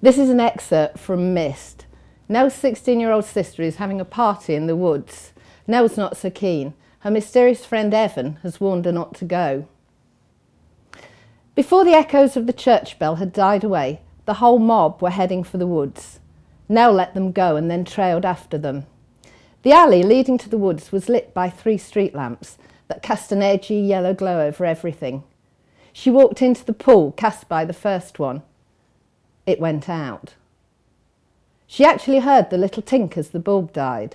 This is an excerpt from Mist. Nell's 16-year-old sister is having a party in the woods. Nell's not so keen. Her mysterious friend Evan has warned her not to go. Before the echoes of the church bell had died away, the whole mob were heading for the woods. Nell let them go and then trailed after them. The alley leading to the woods was lit by 3 street lamps that cast an edgy yellow glow over everything. She walked into the pool cast by the first one. It went out. She actually heard the little tink as the bulb died.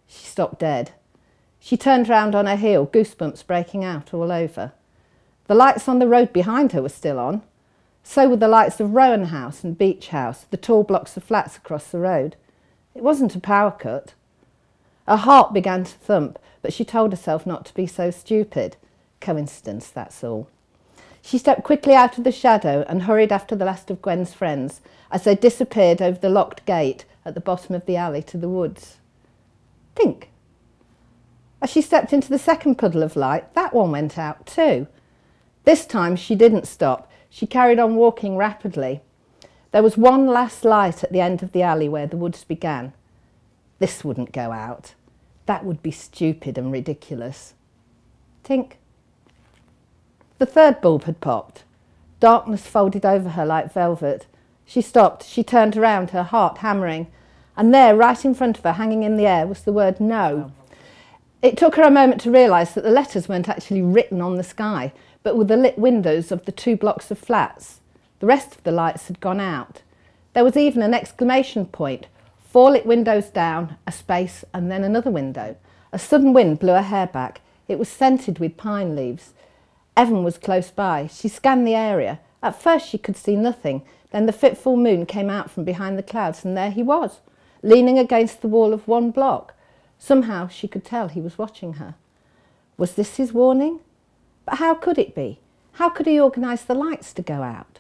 She stopped dead. She turned round on her heel, goosebumps breaking out all over. The lights on the road behind her were still on. So were the lights of Rowan House and Beach House, the tall blocks of flats across the road. It wasn't a power cut. Her heart began to thump, but she told herself not to be so stupid. Coincidence, that's all. She stepped quickly out of the shadow and hurried after the last of Gwen's friends as they disappeared over the locked gate at the bottom of the alley to the woods. Think. As she stepped into the second puddle of light, that one went out too. This time she didn't stop. She carried on walking rapidly. There was one last light at the end of the alley where the woods began. This wouldn't go out. That would be stupid and ridiculous. Tink. The third bulb had popped. Darkness folded over her like velvet. She stopped. She turned around, her heart hammering. And there, right in front of her, hanging in the air, was the word no. It took her a moment to realise that the letters weren't actually written on the sky, but were the lit windows of the 2 blocks of flats. The rest of the lights had gone out. There was even an exclamation point. 4 lit windows down, a space, and then another window. A sudden wind blew her hair back. It was scented with pine leaves. Evan was close by. She scanned the area. At first she could see nothing. Then the fitful moon came out from behind the clouds, and there he was, leaning against the wall of 1 block. Somehow she could tell he was watching her. Was this his warning? But how could it be? How could he organise the lights to go out?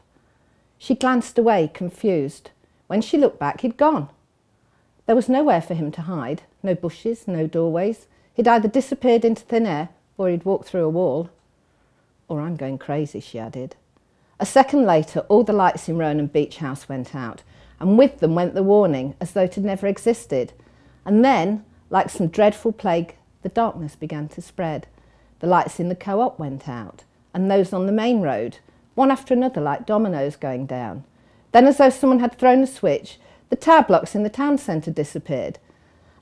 She glanced away, confused. When she looked back, he'd gone. There was nowhere for him to hide. No bushes, no doorways. He'd either disappeared into thin air or he'd walked through a wall. Or I'm going crazy, she added. A second later, all the lights in Rowan and Beach House went out, and with them went the warning, as though it had never existed. And then, like some dreadful plague, the darkness began to spread. The lights in the co-op went out, and those on the main road, one after another like dominoes going down. Then, as though someone had thrown a switch, the tower blocks in the town centre disappeared.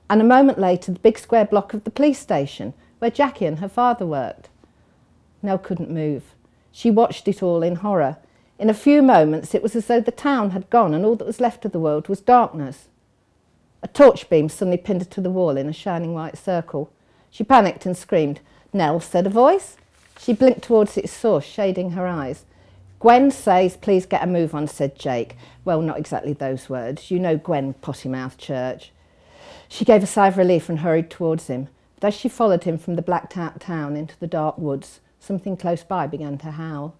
And a moment later, the big square block of the police station, where Jackie and her father worked. Nell couldn't move. She watched it all in horror. In a few moments, it was as though the town had gone and all that was left of the world was darkness. A torch beam suddenly pinned her to the wall in a shining white circle. She panicked and screamed. "Nell," said a voice. She blinked towards its source, shading her eyes. "Gwen says, please get a move on," said Jake. Well, not exactly those words. You know Gwen, potty-mouthed church. She gave a sigh of relief and hurried towards him. But as she followed him from the blacked-out town into the dark woods, something close by began to howl.